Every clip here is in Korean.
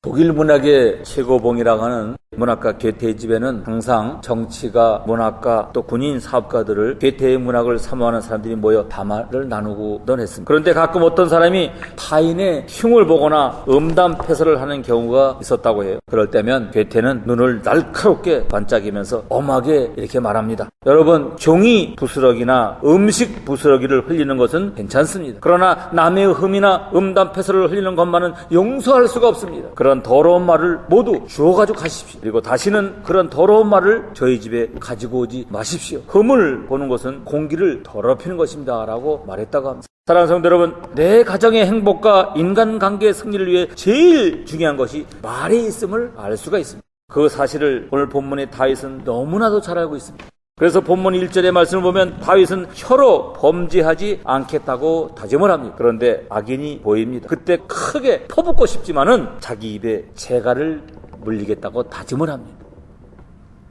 독일 문학의 최고봉이라고 하는 문학가 괴테의 집에는 항상 정치가, 문학가, 또 군인, 사업가들을 괴테의 문학을 사모하는 사람들이 모여 담화를 나누곤 했습니다. 그런데 가끔 어떤 사람이 타인의 흉을 보거나 음담패설을 하는 경우가 있었다고 해요. 그럴 때면 괴테는 눈을 날카롭게 반짝이면서 엄하게 이렇게 말합니다. 여러분, 종이 부스러기나 음식 부스러기를 흘리는 것은 괜찮습니다. 그러나 남의 흠이나 음담패설을 흘리는 것만은 용서할 수가 없습니다. 그런 더러운 말을 모두 주워가지고 가십시오. 그리고 다시는 그런 더러운 말을 저희 집에 가지고 오지 마십시오. 흠을 보는 것은 공기를 더럽히는 것입니다 라고 말했다고 합니다. 사랑하는 성도 여러분, 내 가정의 행복과 인간관계의 승리를 위해 제일 중요한 것이 말에 있음을 알 수가 있습니다. 그 사실을 오늘 본문의 다윗은 너무나도 잘 알고 있습니다. 그래서 본문 1절의 말씀을 보면 다윗은 혀로 범죄하지 않겠다고 다짐을 합니다. 그런데 악인이 보입니다. 그때 크게 퍼붓고 싶지만은 자기 입에 재갈을 물리겠다고 다짐을 합니다.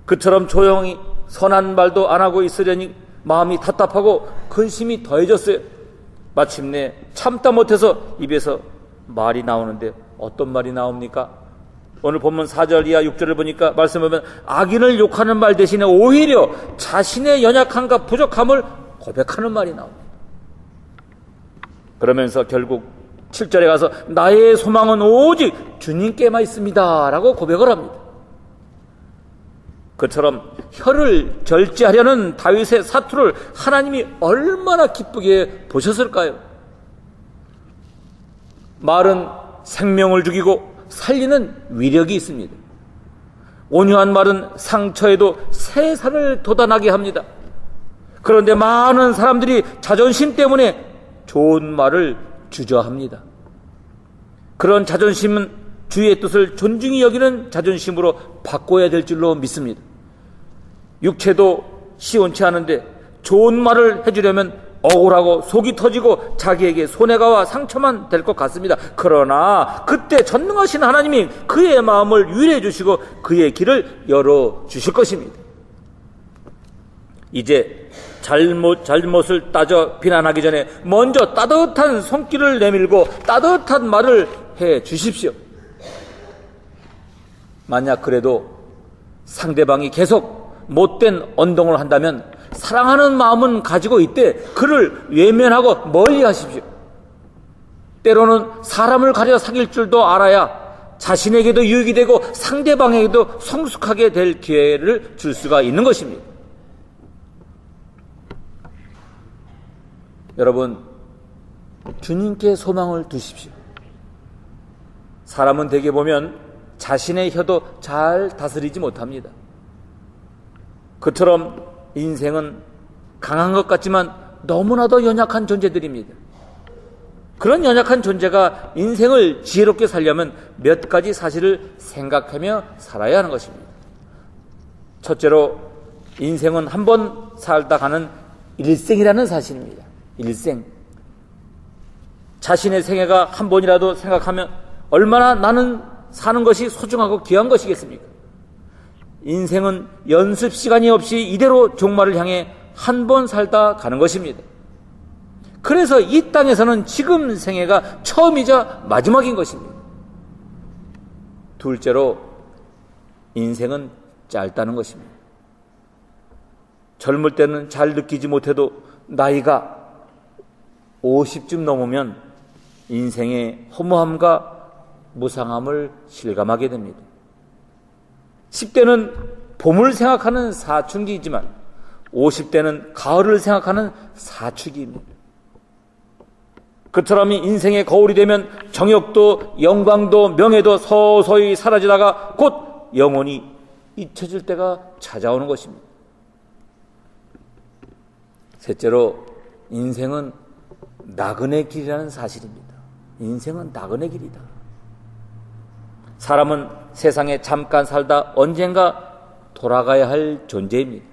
그처럼 조용히 선한 말도 안 하고 있으려니 마음이 답답하고 근심이 더해졌어요. 마침내 참다 못해서 입에서 말이 나오는데 어떤 말이 나옵니까? 오늘 본문 4절 이하 6절을 보니까 말씀을 보면 악인을 욕하는 말 대신에 오히려 자신의 연약함과 부족함을 고백하는 말이 나옵니다. 그러면서 결국 7절에 가서 나의 소망은 오직 주님께만 있습니다 라고 고백을 합니다. 그처럼 혀를 절제하려는 다윗의 사투를 하나님이 얼마나 기쁘게 보셨을까요? 말은 생명을 죽이고 살리는 위력이 있습니다. 온유한 말은 상처에도 새살을 돋아나게 합니다. 그런데 많은 사람들이 자존심 때문에 좋은 말을 주저합니다. 그런 자존심은 주의 뜻을 존중히 여기는 자존심으로 바꿔야 될 줄로 믿습니다. 육체도 시원치 않은데 좋은 말을 해주려면 억울하고 속이 터지고 자기에게 손해가와 상처만 될 것 같습니다. 그러나 그때 전능하신 하나님이 그의 마음을 유일해 주시고 그의 길을 열어주실 것입니다. 이제 잘못을 따져 비난하기 전에 먼저 따뜻한 손길을 내밀고 따뜻한 말을 해 주십시오. 만약 그래도 상대방이 계속 못된 언동을 한다면 사랑하는 마음은 가지고 있되 그를 외면하고 멀리 하십시오. 때로는 사람을 가려 사귈 줄도 알아야 자신에게도 유익이 되고 상대방에게도 성숙하게 될 기회를 줄 수가 있는 것입니다. 여러분, 주님께 소망을 두십시오. 사람은 대개 보면 자신의 혀도 잘 다스리지 못합니다. 그처럼 인생은 강한 것 같지만 너무나도 연약한 존재들입니다. 그런 연약한 존재가 인생을 지혜롭게 살려면 몇 가지 사실을 생각하며 살아야 하는 것입니다. 첫째로, 인생은 한 번 살다 가는 일생이라는 사실입니다. 일생. 자신의 생애가 한 번이라도 생각하면 얼마나 나는 사는 것이 소중하고 귀한 것이겠습니까? 인생은 연습 시간이 없이 이대로 종말을 향해 한 번 살다 가는 것입니다. 그래서 이 땅에서는 지금 생애가 처음이자 마지막인 것입니다. 둘째로, 인생은 짧다는 것입니다. 젊을 때는 잘 느끼지 못해도 나이가 50쯤 넘으면 인생의 허무함과 무상함을 실감하게 됩니다. 10대는 봄을 생각하는 사춘기이지만 50대는 가을을 생각하는 사춘기입니다. 그처럼 인생의 거울이 되면 정욕도 영광도 명예도 서서히 사라지다가 곧 영원히 잊혀질 때가 찾아오는 것입니다. 셋째로, 인생은 나그네 길이라는 사실입니다. 인생은 나그네 길이다. 사람은 세상에 잠깐 살다 언젠가 돌아가야 할 존재입니다.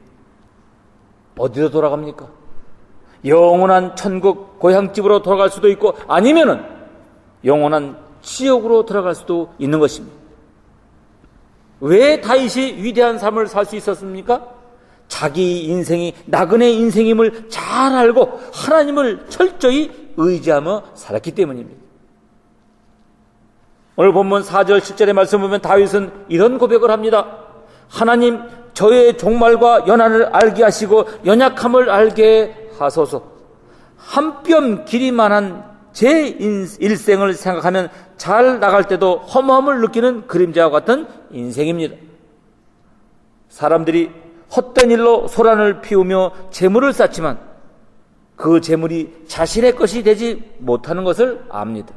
어디로 돌아갑니까? 영원한 천국 고향집으로 돌아갈 수도 있고 아니면은 영원한 지옥으로 돌아갈 수도 있는 것입니다. 왜 다윗이 위대한 삶을 살 수 있었습니까? 자기 인생이 나그네 인생임을 잘 알고 하나님을 철저히 의지하며 살았기 때문입니다. 오늘 본문 4절 10절의 말씀 보면 다윗은 이런 고백을 합니다. 하나님, 저의 종말과 연한을 알게 하시고 연약함을 알게 하소서. 한 뼘 길이만한 제 일생을 생각하면 잘 나갈 때도 허무함을 느끼는 그림자와 같은 인생입니다. 사람들이 헛된 일로 소란을 피우며 재물을 쌓지만 그 재물이 자신의 것이 되지 못하는 것을 압니다.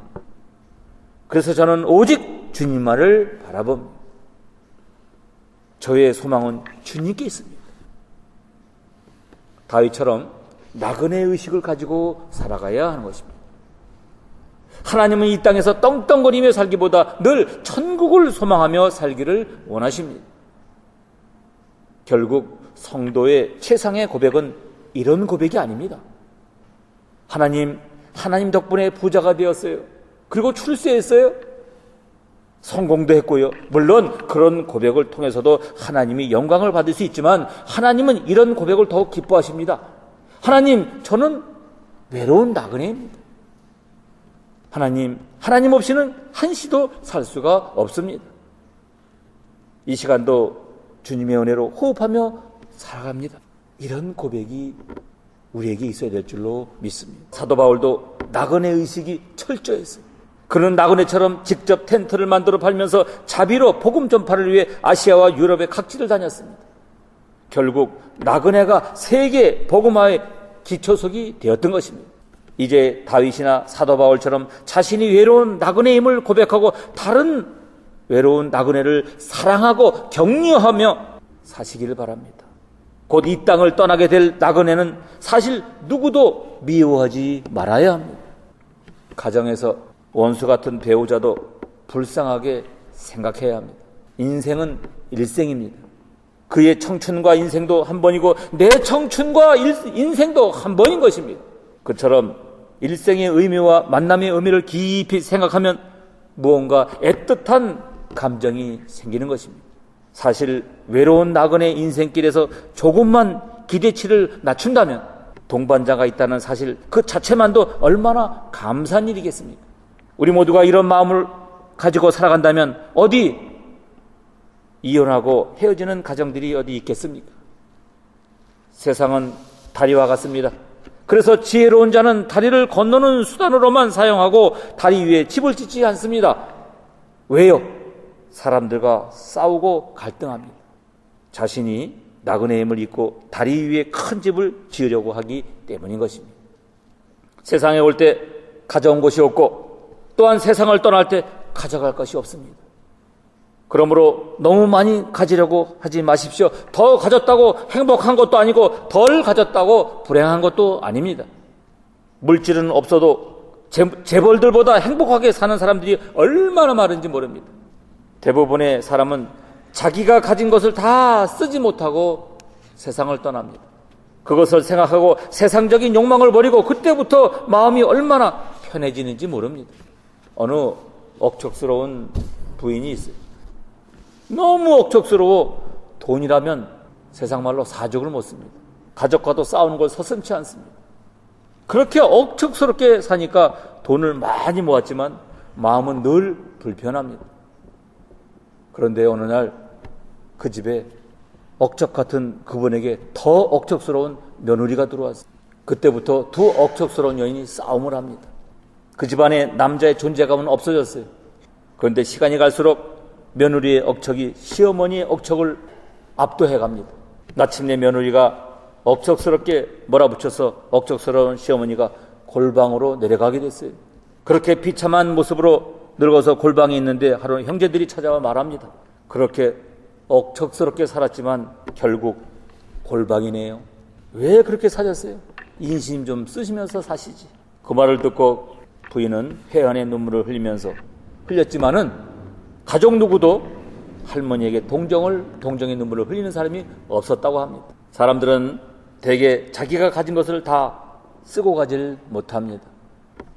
그래서 저는 오직 주님만을 바라봅니다. 저의 소망은 주님께 있습니다. 다윗처럼 나그네 의식을 가지고 살아가야 하는 것입니다. 하나님은 이 땅에서 떵떵거리며 살기보다 늘 천국을 소망하며 살기를 원하십니다. 결국 성도의 최상의 고백은 이런 고백이 아닙니다. 하나님 덕분에 부자가 되었어요. 그리고 출세했어요. 성공도 했고요. 물론 그런 고백을 통해서도 하나님이 영광을 받을 수 있지만 하나님은 이런 고백을 더욱 기뻐하십니다. 하나님, 저는 외로운 나그네입니다. 하나님 없이는 한시도 살 수가 없습니다. 이 시간도 주님의 은혜로 호흡하며 살아갑니다. 이런 고백이 우리에게 있어야 될 줄로 믿습니다. 사도 바울도 나그네 의식이 철저했어요. 그는 나그네처럼 직접 텐트를 만들어 팔면서 자비로 복음 전파를 위해 아시아와 유럽의 각지를 다녔습니다. 결국 나그네가 세계 복음화의 기초석이 되었던 것입니다. 이제 다윗이나 사도 바울처럼 자신이 외로운 나그네임을 고백하고 다른 외로운 나그네를 사랑하고 격려하며 사시기를 바랍니다. 곧 이 땅을 떠나게 될 나그네는 사실 누구도 미워하지 말아야 합니다. 가정에서 원수 같은 배우자도 불쌍하게 생각해야 합니다. 인생은 일생입니다. 그의 청춘과 인생도 한 번이고 내 청춘과 인생도 한 번인 것입니다. 그처럼 일생의 의미와 만남의 의미를 깊이 생각하면 무언가 애틋한 감정이 생기는 것입니다. 사실 외로운 나그네 인생길에서 조금만 기대치를 낮춘다면 동반자가 있다는 사실 그 자체만도 얼마나 감사한 일이겠습니까? 우리 모두가 이런 마음을 가지고 살아간다면 어디 이혼하고 헤어지는 가정들이 어디 있겠습니까? 세상은 다리와 같습니다. 그래서 지혜로운 자는 다리를 건너는 수단으로만 사용하고 다리 위에 집을 짓지 않습니다. 왜요? 사람들과 싸우고 갈등합니다. 자신이 나그네임을 잊고 다리 위에 큰 집을 지으려고 하기 때문인 것입니다. 세상에 올 때 가져온 것이 없고 또한 세상을 떠날 때 가져갈 것이 없습니다. 그러므로 너무 많이 가지려고 하지 마십시오. 더 가졌다고 행복한 것도 아니고 덜 가졌다고 불행한 것도 아닙니다. 물질은 없어도 재벌들보다 행복하게 사는 사람들이 얼마나 많은지 모릅니다. 대부분의 사람은 자기가 가진 것을 다 쓰지 못하고 세상을 떠납니다. 그것을 생각하고 세상적인 욕망을 버리고 그때부터 마음이 얼마나 편해지는지 모릅니다. 어느 억척스러운 부인이 있어요. 너무 억척스러워 돈이라면 세상 말로 사족을 못 씁니다. 가족과도 싸우는 걸 서슴지 않습니다. 그렇게 억척스럽게 사니까 돈을 많이 모았지만 마음은 늘 불편합니다. 그런데 어느 날 그 집에 억척 같은 그분에게 더 억척스러운 며느리가 들어왔어요. 그때부터 두 억척스러운 여인이 싸움을 합니다. 그 집안에 남자의 존재감은 없어졌어요. 그런데 시간이 갈수록 며느리의 억척이 시어머니의 억척을 압도해 갑니다. 마침내 며느리가 억척스럽게 몰아붙여서 억척스러운 시어머니가 골방으로 내려가게 됐어요. 그렇게 비참한 모습으로 늙어서 골방에 있는데 하루는 형제들이 찾아와 말합니다. 그렇게 억척스럽게 살았지만 결국 골방이네요. 왜 그렇게 사셨어요? 인심 좀 쓰시면서 사시지. 그 말을 듣고 부인은 회한의 눈물을 흘렸지만은 가족 누구도 할머니에게 동정의 눈물을 흘리는 사람이 없었다고 합니다. 사람들은 대개 자기가 가진 것을 다 쓰고 가질 못합니다.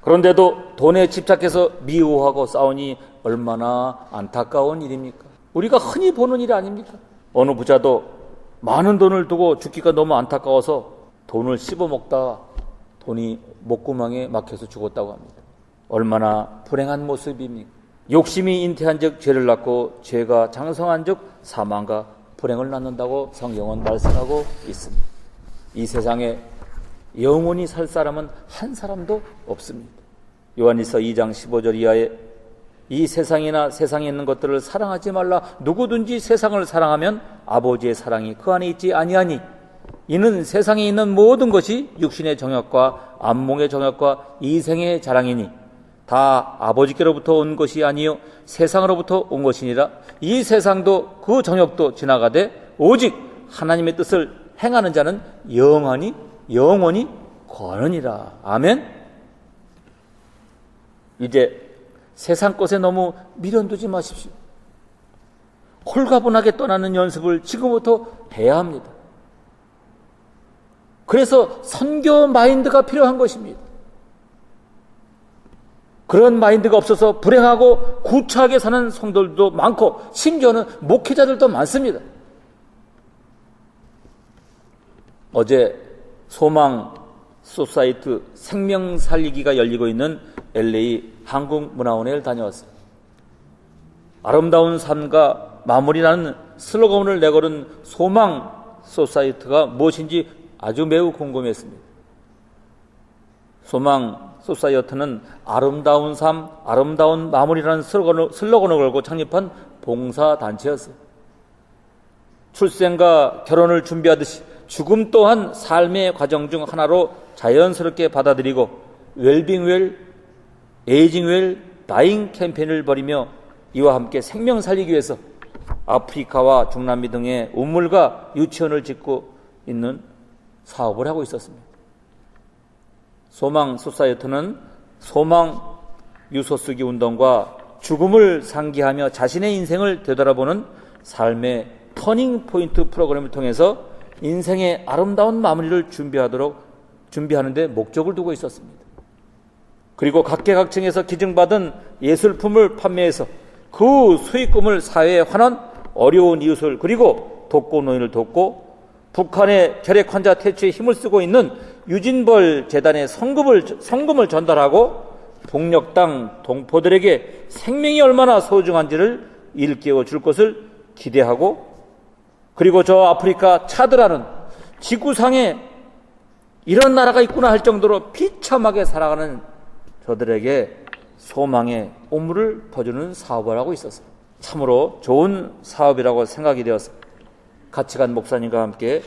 그런데도 돈에 집착해서 미워하고 싸우니 얼마나 안타까운 일입니까? 우리가 흔히 보는 일 아닙니까? 어느 부자도 많은 돈을 두고 죽기가 너무 안타까워서 돈을 씹어먹다가 돈이 목구멍에 막혀서 죽었다고 합니다. 얼마나 불행한 모습입니까? 욕심이 잉태한 즉 죄를 낳고 죄가 장성한 즉 사망과 불행을 낳는다고 성경은 말씀하고 있습니다. 이 세상에 영원히 살 사람은 한 사람도 없습니다. 요한일서 2장 15절 이하에 이 세상이나 세상에 있는 것들을 사랑하지 말라. 누구든지 세상을 사랑하면 아버지의 사랑이 그 안에 있지 아니하니 이는 세상에 있는 모든 것이 육신의 정욕과 안목의 정욕과 이생의 자랑이니 다 아버지께로부터 온 것이 아니요 세상으로부터 온 것이니라. 이 세상도 그 정욕도 지나가되 오직 하나님의 뜻을 행하는 자는 영원히 거하느니라. 아멘. 이제 세상 것에 너무 미련두지 마십시오. 홀가분하게 떠나는 연습을 지금부터 해야 합니다. 그래서 선교 마인드가 필요한 것입니다. 그런 마인드가 없어서 불행하고 구차하게 사는 성도들도 많고 심지어는 목회자들도 많습니다. 어제 소망 소사이트 생명 살리기가 열리고 있는 LA 한국문화원에 다녀왔어요. 아름다운 삶과 마무리라는 슬로건을 내걸은 소망 소사이트가 무엇인지 아주 매우 궁금했습니다. 소망 소사이어트는 아름다운 삶, 아름다운 마무리라는 슬로건을 걸고 창립한 봉사단체였어요. 출생과 결혼을 준비하듯이 죽음 또한 삶의 과정 중 하나로 자연스럽게 받아들이고 웰빙 웰, 에이징 웰, 다잉 캠페인을 벌이며 이와 함께 생명 살리기 위해서 아프리카와 중남미 등의 우물과 유치원을 짓고 있는 사업을 하고 있었습니다. 소망 소사이어트는 소망 유서 쓰기 운동과 죽음을 상기하며 자신의 인생을 되돌아보는 삶의 터닝 포인트 프로그램을 통해서 인생의 아름다운 마무리를 준비하는 데 목적을 두고 있었습니다. 그리고 각계각층에서 기증받은 예술품을 판매해서 그 수익금을 사회에 환원, 어려운 이웃을 그리고 독거노인을 돕고 북한의 결핵 환자 퇴치에 힘을 쓰고 있는 유진벌 재단에 성금을 전달하고 북녘 동포들에게 생명이 얼마나 소중한지를 일깨워 줄 것을 기대하고 그리고 저 아프리카 차드라는 지구상에 이런 나라가 있구나 할 정도로 비참하게 살아가는 저들에게 소망의 오물을 퍼주는 사업을 하고 있었어요. 참으로 좋은 사업이라고 생각이 되어서 같이 간 목사님과 함께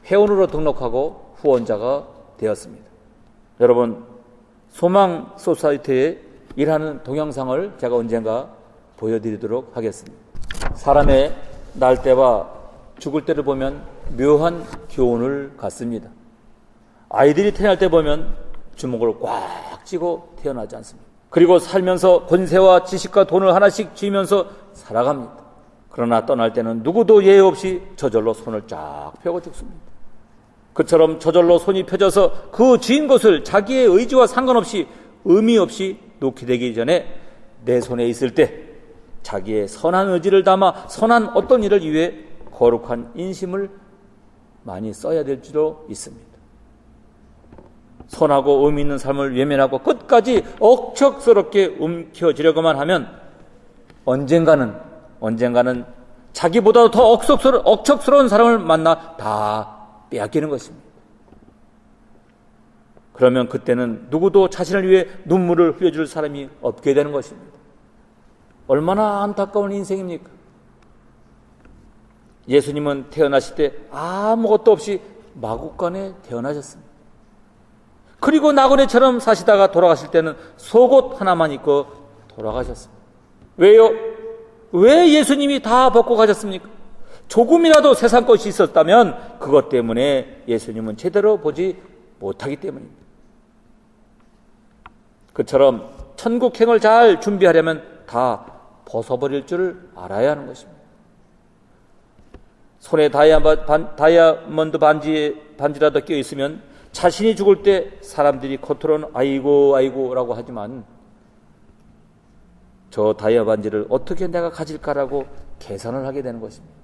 회원으로 등록하고 후원자가 되었습니다. 여러분, 소망 소사이트에 일하는 동영상을 제가 언젠가 보여드리도록 하겠습니다. 사람의 날 때와 죽을 때를 보면 묘한 교훈을 갖습니다. 아이들이 태어날 때 보면 주먹을 꽉 쥐고 태어나지 않습니다. 그리고 살면서 권세와 지식과 돈을 하나씩 쥐면서 살아갑니다. 그러나 떠날 때는 누구도 예외 없이 저절로 손을 쫙 펴고 죽습니다. 그처럼 저절로 손이 펴져서 그 쥐인 것을 자기의 의지와 상관없이 의미 없이 놓게 되기 전에 내 손에 있을 때 자기의 선한 의지를 담아 선한 어떤 일을 위해 거룩한 인심을 많이 써야 될 줄로 있습니다. 선하고 의미 있는 삶을 외면하고 끝까지 억척스럽게 움켜쥐려고만 하면 언젠가는 자기보다 더 억척스러운 사람을 만나 다 빼앗기는 것입니다. 그러면 그때는 누구도 자신을 위해 눈물을 흘려줄 사람이 없게 되는 것입니다. 얼마나 안타까운 인생입니까? 예수님은 태어나실 때 아무것도 없이 마국간에 태어나셨습니다. 그리고 나그네처럼 사시다가 돌아가실 때는 속옷 하나만 입고 돌아가셨습니다. 왜요? 왜 예수님이 다 벗고 가셨습니까? 조금이라도 세상 것이 있었다면 그것 때문에 예수님은 제대로 보지 못하기 때문입니다. 그처럼 천국행을 잘 준비하려면 다 벗어버릴 줄 알아야 하는 것입니다. 손에 다이아몬드 반지라도 끼어 있으면 자신이 죽을 때 사람들이 겉으로는 아이고 라고 하지만 저 다이아 반지를 어떻게 내가 가질까라고 계산을 하게 되는 것입니다.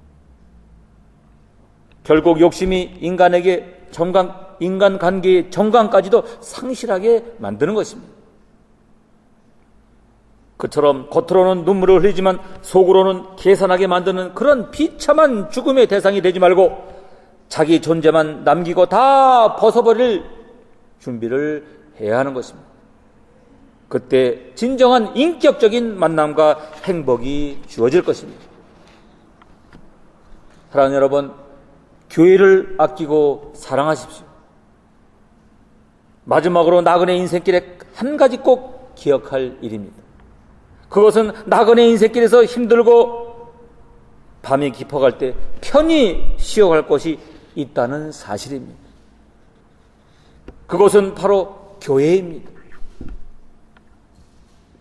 결국 욕심이 인간 관계의 정강까지도 상실하게 만드는 것입니다. 그처럼 겉으로는 눈물을 흘리지만 속으로는 계산하게 만드는 그런 비참한 죽음의 대상이 되지 말고 자기 존재만 남기고 다 벗어버릴 준비를 해야 하는 것입니다. 그때 진정한 인격적인 만남과 행복이 주어질 것입니다. 사랑하는 여러분, 교회를 아끼고 사랑하십시오. 마지막으로 나그네 인생길에 한 가지 꼭 기억할 일입니다. 그것은 나그네 인생길에서 힘들고 밤이 깊어갈 때 편히 쉬어갈 곳이 있다는 사실입니다. 그것은 바로 교회입니다.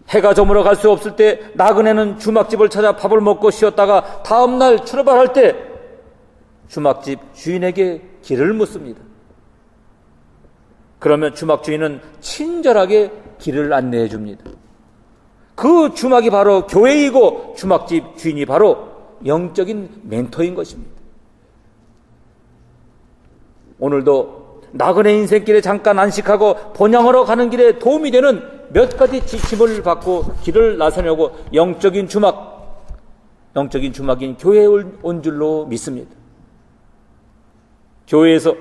해가 저물어 갈 수 없을 때 나그네는 주막집을 찾아 밥을 먹고 쉬었다가 다음날 출발할 때 주막집 주인에게 길을 묻습니다. 그러면 주막 주인은 친절하게 길을 안내해 줍니다. 그 주막이 바로 교회이고 주막집 주인이 바로 영적인 멘토인 것입니다. 오늘도 나그네 인생길에 잠깐 안식하고 본향으로 가는 길에 도움이 되는 몇 가지 지침을 받고 길을 나서려고 영적인 주막인 교회에 온 줄로 믿습니다. 교회에서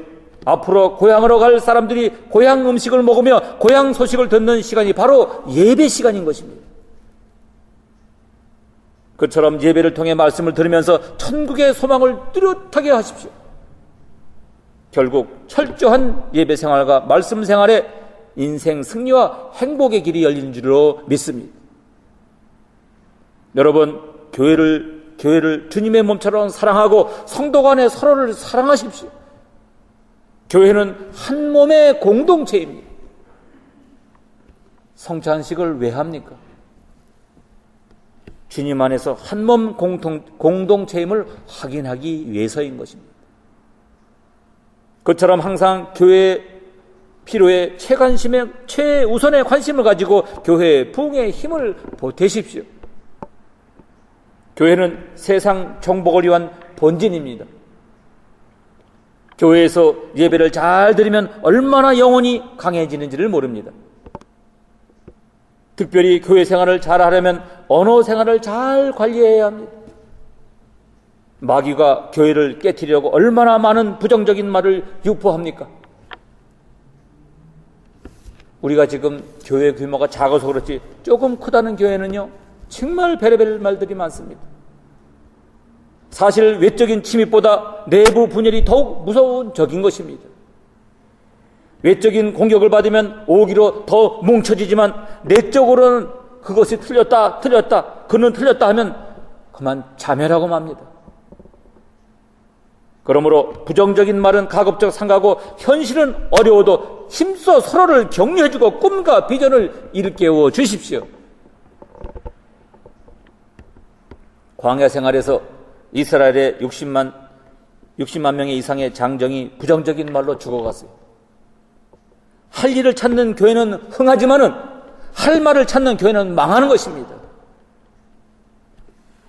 앞으로 고향으로 갈 사람들이 고향 음식을 먹으며 고향 소식을 듣는 시간이 바로 예배 시간인 것입니다. 그처럼 예배를 통해 말씀을 들으면서 천국의 소망을 뚜렷하게 하십시오. 결국 철저한 예배 생활과 말씀 생활에 인생 승리와 행복의 길이 열린 줄로 믿습니다. 여러분, 교회를 주님의 몸처럼 사랑하고 성도 간에 서로를 사랑하십시오. 교회는 한 몸의 공동체입니다. 성찬식을 왜 합니까? 주님 안에서 한 몸 공동체임을 확인하기 위해서인 것입니다. 그처럼 항상 교회의 필요에 최우선의 관심을 가지고 교회의 부흥의 힘을 보태십시오. 교회는 세상 정복을 위한 본진입니다. 교회에서 예배를 잘 드리면 얼마나 영혼이 강해지는지를 모릅니다. 특별히 교회 생활을 잘 하려면 언어 생활을 잘 관리해야 합니다. 마귀가 교회를 깨트리려고 얼마나 많은 부정적인 말을 유포합니까? 우리가 지금 교회 규모가 작아서 그렇지 조금 크다는 교회는요 정말 별의별 말들이 많습니다. 사실 외적인 침입보다 내부 분열이 더욱 무서운 적인 것입니다. 외적인 공격을 받으면 오기로 더 뭉쳐지지만 내적으로는 그것이 틀렸다 그는 틀렸다 하면 그만 자멸하고 맙니다. 그러므로 부정적인 말은 가급적 삼가고 현실은 어려워도 힘써 서로를 격려해주고 꿈과 비전을 일깨워 주십시오. 광야 생활에서 이스라엘의 60만 명의 이상의 장정이 부정적인 말로 죽어갔어요. 할 일을 찾는 교회는 흥하지만은 할 말을 찾는 교회는 망하는 것입니다.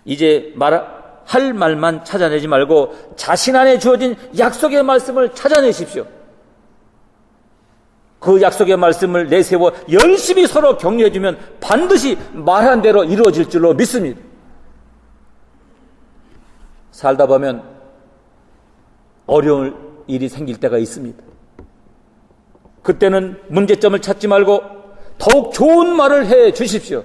이제 할 말만 찾아내지 말고 자신 안에 주어진 약속의 말씀을 찾아내십시오. 그 약속의 말씀을 내세워 열심히 서로 격려해주면 반드시 말한 대로 이루어질 줄로 믿습니다. 살다 보면 어려운 일이 생길 때가 있습니다. 그때는 문제점을 찾지 말고 더욱 좋은 말을 해 주십시오.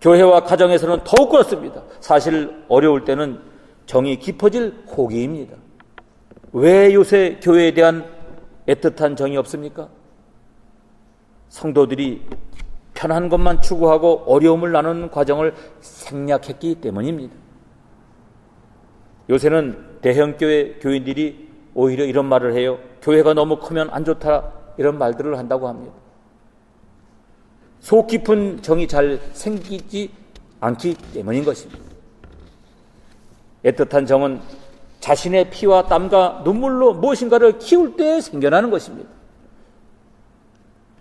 교회와 가정에서는 더욱 그렇습니다. 사실 어려울 때는 정이 깊어질 호기입니다. 왜 요새 교회에 대한 애틋한 정이 없습니까? 성도들이 편한 것만 추구하고 어려움을 나누는 과정을 생략했기 때문입니다. 요새는 대형교회 교인들이 오히려 이런 말을 해요. 교회가 너무 크면 안 좋다 이런 말들을 한다고 합니다. 속 깊은 정이 잘 생기지 않기 때문인 것입니다. 애틋한 정은 자신의 피와 땀과 눈물로 무엇인가를 키울 때 생겨나는 것입니다.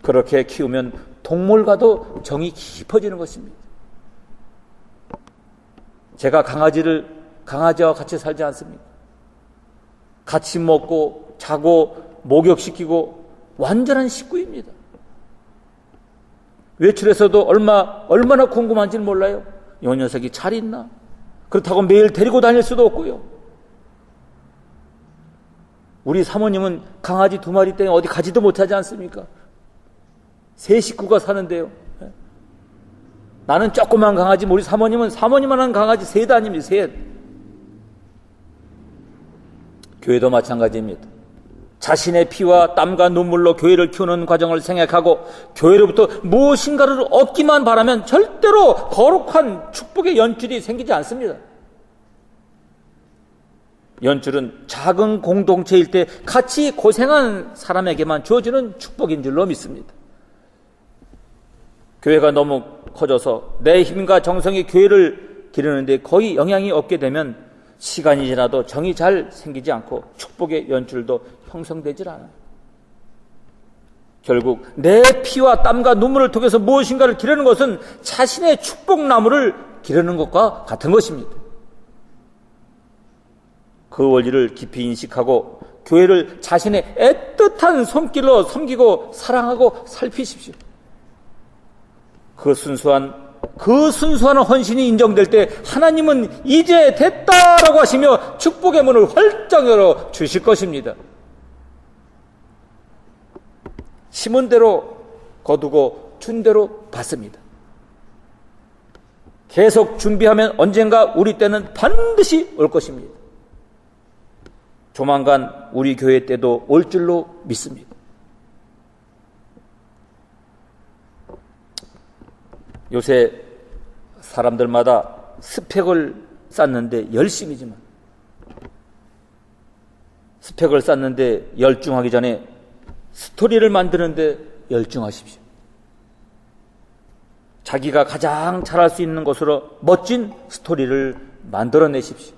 그렇게 키우면 동물과도 정이 깊어지는 것입니다. 제가 강아지와 같이 살지 않습니까? 같이 먹고 자고 목욕시키고 완전한 식구입니다. 외출해서도 얼마나 궁금한지는 몰라요. 이 녀석이 잘 있나? 그렇다고 매일 데리고 다닐 수도 없고요. 우리 사모님은 강아지 2마리 때문에 어디 가지도 못하지 않습니까? 세 식구가 사는데요. 나는 조그만 강아지, 우리 사모님은 사모님만한 강아지 3 다닙니다. 3. 교회도 마찬가지입니다. 자신의 피와 땀과 눈물로 교회를 키우는 과정을 생각하고 교회로부터 무엇인가를 얻기만 바라면 절대로 거룩한 축복의 연줄이 생기지 않습니다. 연줄은 작은 공동체일 때 같이 고생한 사람에게만 주어지는 축복인 줄로 믿습니다. 교회가 너무 커져서 내 힘과 정성이 교회를 기르는데 거의 영향이 없게 되면 시간이 지나도 정이 잘 생기지 않고 축복의 연줄도 형성되질 않아요. 결국 내 피와 땀과 눈물을 통해서 무엇인가를 기르는 것은 자신의 축복나무를 기르는 것과 같은 것입니다. 그 원리를 깊이 인식하고 교회를 자신의 애틋한 손길로 섬기고 사랑하고 살피십시오. 그 순수한 헌신이 인정될 때 하나님은 이제 됐다라고 하시며 축복의 문을 활짝 열어 주실 것입니다. 심은 대로 거두고 준 대로 받습니다. 계속 준비하면 언젠가 우리 때는 반드시 올 것입니다. 조만간 우리 교회 때도 올 줄로 믿습니다. 요새 사람들마다 스펙을 쌓는데 열심이지만 스펙을 쌓는데 열중하기 전에 스토리를 만드는데 열중하십시오. 자기가 가장 잘할 수 있는 것으로 멋진 스토리를 만들어내십시오.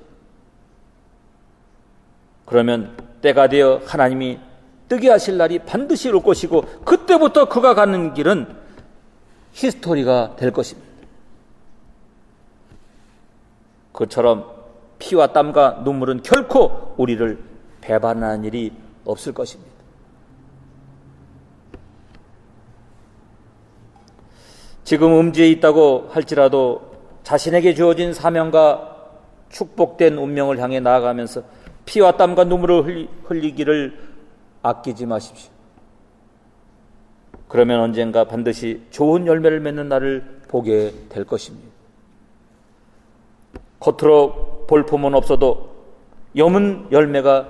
그러면 때가 되어 하나님이 뜨게 하실 날이 반드시 올 것이고 그때부터 그가 가는 길은 히스토리가 될 것입니다. 그처럼 피와 땀과 눈물은 결코 우리를 배반하는 일이 없을 것입니다. 지금 음지에 있다고 할지라도 자신에게 주어진 사명과 축복된 운명을 향해 나아가면서 피와 땀과 눈물을 흘리기를 아끼지 마십시오. 그러면 언젠가 반드시 좋은 열매를 맺는 날을 보게 될 것입니다. 겉으로 볼품은 없어도 여문 열매가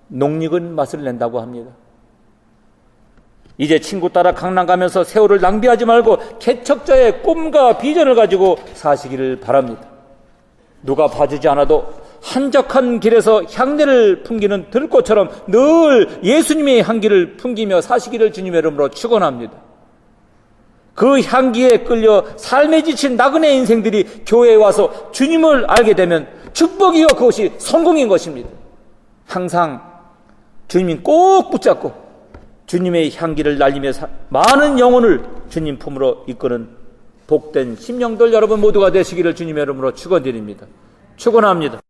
녹익은 맛을 낸다고 합니다. 이제 친구 따라 강남 가면서 세월을 낭비하지 말고 개척자의 꿈과 비전을 가지고 사시기를 바랍니다. 누가 봐주지 않아도 한적한 길에서 향내를 풍기는 들꽃처럼 늘 예수님의 향기를 풍기며 사시기를 주님의 이름으로 축원합니다. 그 향기에 끌려 삶에 지친 나그네 인생들이 교회에 와서 주님을 알게 되면 축복이요 그것이 성공인 것입니다. 항상 주님이 꼭 붙잡고 주님의 향기를 날리며 많은 영혼을 주님 품으로 이끄는 복된 심령들 여러분 모두가 되시기를 주님의 이름으로 축원드립니다. 축원합니다.